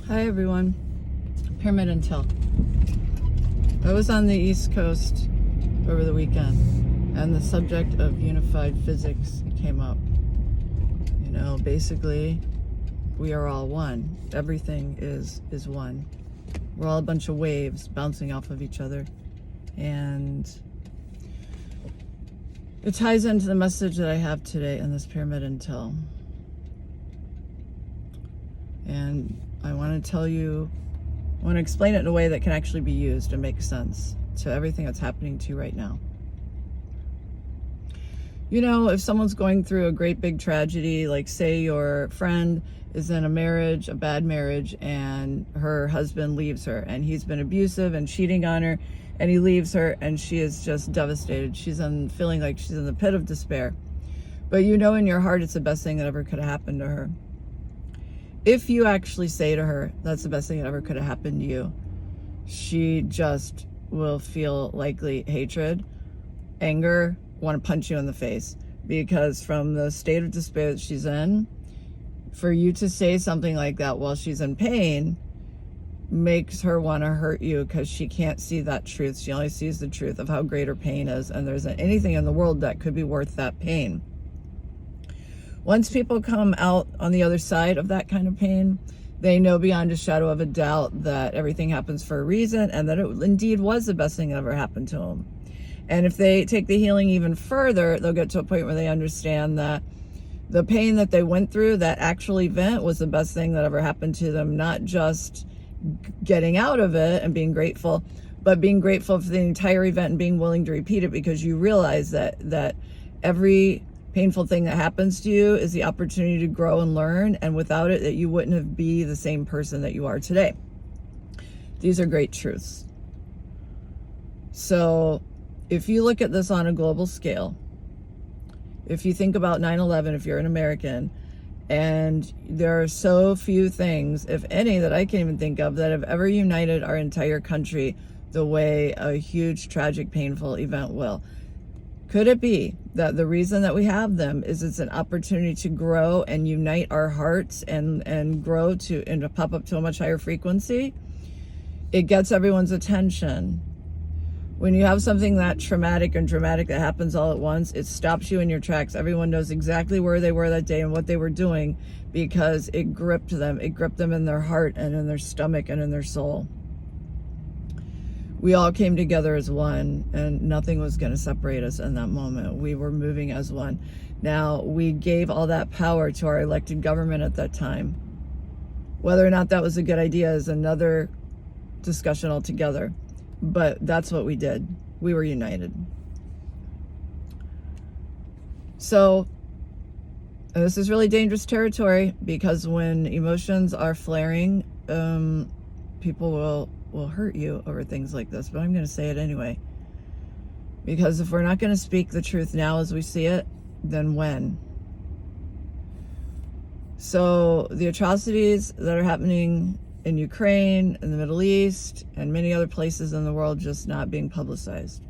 Hi everyone, Pyramid Intel. I was on the East Coast over the weekend and the subject of unified physics came up. You know, basically we are all one. Everything is one. We're all a bunch of waves bouncing off of each other, and it ties into the message that I have today in this Pyramid Intel. And I want to tell you, I want to explain it in a way that can actually be used and make sense to everything that's happening to you right now. You know, if someone's going through a great big tragedy, like say your friend is in a marriage, a bad marriage, and her husband leaves her and he's been abusive and cheating on her, and he leaves her and she is just devastated. She's feeling like she's in the pit of despair. But you know in your heart it's the best thing that ever could have happened to her. If you actually say to her, that's the best thing that ever could have happened to you, she just will feel likely hatred, anger, want to punch you in the face. Because from the state of despair that she's in, for you to say something like that while she's in pain makes her want to hurt you, because she can't see that truth. She only sees the truth of how great her pain is, and there isn't anything in the world that could be worth that pain. Once people come out on the other side of that kind of pain, they know beyond a shadow of a doubt that everything happens for a reason, and that it indeed was the best thing that ever happened to them. And if they take the healing even further, they'll get to a point where they understand that the pain that they went through, that actual event, was the best thing that ever happened to them. Not just getting out of it and being grateful, but being grateful for the entire event and being willing to repeat it, because you realize that every painful thing that happens to you is the opportunity to grow and learn, and without it, that you wouldn't have be the same person that you are today. These are great truths. So if you look at this on a global scale, if you think about 9/11, if you're an American, and there are so few things, if any, that I can even think of that have ever united our entire country the way a huge, tragic, painful event will. Could it be that the reason that we have them is it's an opportunity to grow and unite our hearts and grow and to pop up to a much higher frequency? It gets everyone's attention. When you have something that traumatic and dramatic that happens all at once, it stops you in your tracks. Everyone knows exactly where they were that day and what they were doing, because it gripped them. It gripped them in their heart and in their stomach and in their soul. We all came together as one, and nothing was going to separate us in that moment. We were moving as one. Now, we gave all that power to our elected government at that time. Whether or not that was a good idea is another discussion altogether. But that's what we did. We were united. So, and this is really dangerous territory, because when emotions are flaring, people will hurt you over things like this, but I'm going to say it anyway. Because if we're not going to speak the truth now as we see it, then when? So the atrocities that are happening in Ukraine, in the Middle East, and many other places in the world just not being publicized.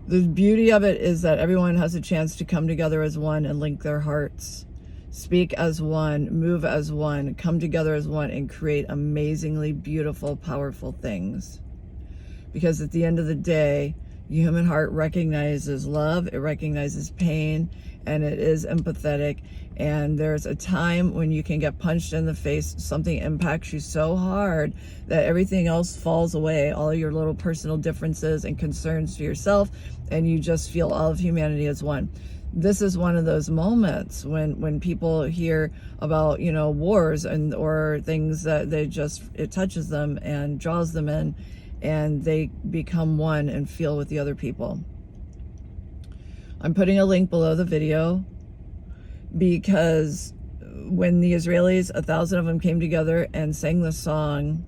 The beauty of it is that everyone has a chance to come together as one and link their hearts. Speak as one, move as one, come together as one, and create amazingly beautiful, powerful things. Because at the end of the day, the human heart recognizes love, it recognizes pain, and it is empathetic. And there's a time when you can get punched in the face, something impacts you so hard that everything else falls away, all your little personal differences and concerns to yourself, and you just feel all of humanity as one. This is one of those moments when people hear about, you know, wars or things that it touches them and draws them in, and they become one and feel with the other people. I'm putting a link below the video, because when the Israelis, 1,000 of them, came together and sang the song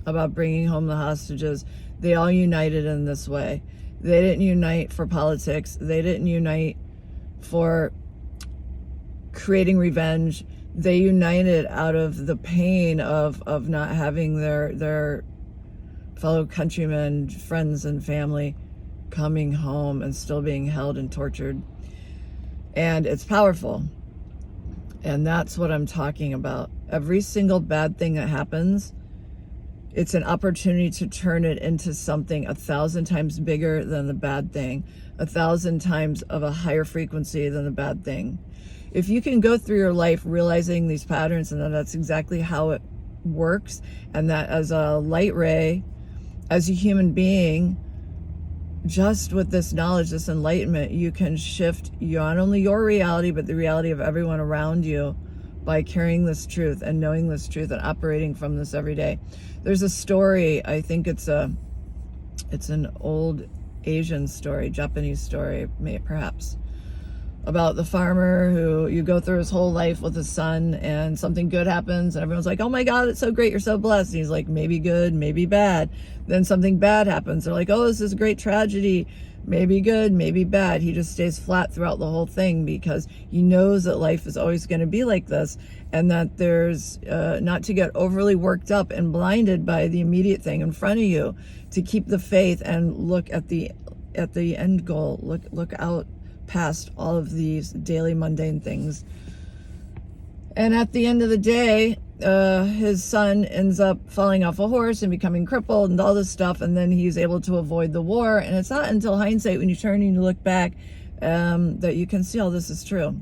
about bringing home the hostages, they all united in this way. They didn't unite for politics. They didn't unite for creating revenge. They united out of the pain of not having their fellow countrymen, friends, and family coming home and still being held and tortured. And it's powerful. And that's what I'm talking about. Every single bad thing that happens, it's an opportunity to turn it into something 1,000 times bigger than the bad thing, 1,000 times of a higher frequency than the bad thing. If you can go through your life realizing these patterns and that that's exactly how it works, and that as a light ray, as a human being, just with this knowledge, this enlightenment, you can shift not only your reality, but the reality of everyone around you by carrying this truth and knowing this truth and operating from this every day. There's a story, I think it's an old Asian story, Japanese story, perhaps, about the farmer who, you go through his whole life with his son and something good happens and everyone's like, oh my God, it's so great, you're so blessed. And he's like, maybe good, maybe bad. Then something bad happens. They're like, oh, this is a great tragedy. Maybe good, maybe bad. He just stays flat throughout the whole thing because he knows that life is always going to be like this, and that there's not to get overly worked up and blinded by the immediate thing in front of you, to keep the faith and look at the end goal. Look out past all of these daily mundane things. And at the end of the day, his son ends up falling off a horse and becoming crippled and all this stuff, and then he's able to avoid the war. And it's not until hindsight, when you turn and you look back, that you can see all this is true.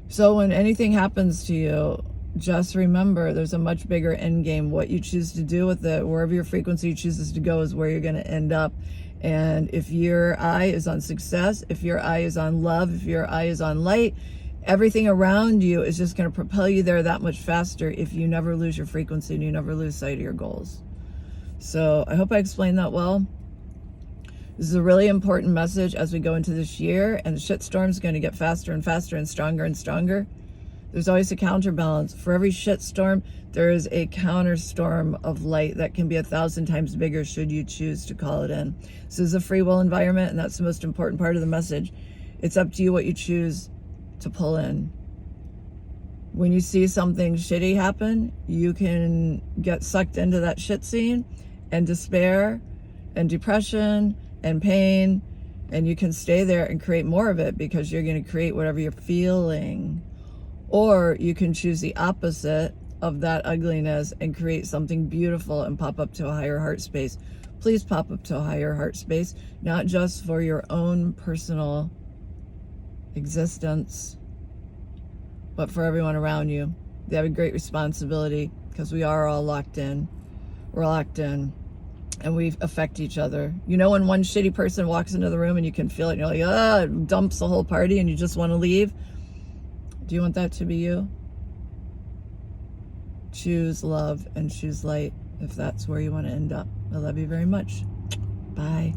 So when anything happens to you, just remember there's a much bigger end game. What you choose to do with it, wherever your frequency chooses to go, is where you're going to end up. And if your eye is on success, if your eye is on love, if your eye is on light, everything around you is just going to propel you there that much faster if you never lose your frequency and you never lose sight of your goals. So I hope I explained that well. This is a really important message as we go into this year, and the shitstorm is going to get faster and faster and stronger and stronger. There's always a counterbalance. For every shitstorm, there is a counterstorm of light that can be 1,000 times bigger should you choose to call it in. This is a free will environment, and that's the most important part of the message. It's up to you what you choose to pull in. When you see something shitty happen, you can get sucked into that shit scene and despair and depression and pain, and you can stay there and create more of it because you're going to create whatever you're feeling. Or you can choose the opposite of that ugliness and create something beautiful and pop up to a higher heart space. Please pop up to a higher heart space, not just for your own personal existence, but for everyone around you. They have a great responsibility because we are all locked in. We're locked in and we affect each other. You know, when one shitty person walks into the room and you can feel it, and you're like, ah, it dumps the whole party and you just want to leave. Do you want that to be you? Choose love and choose light if that's where you want to end up. I love you very much. Bye.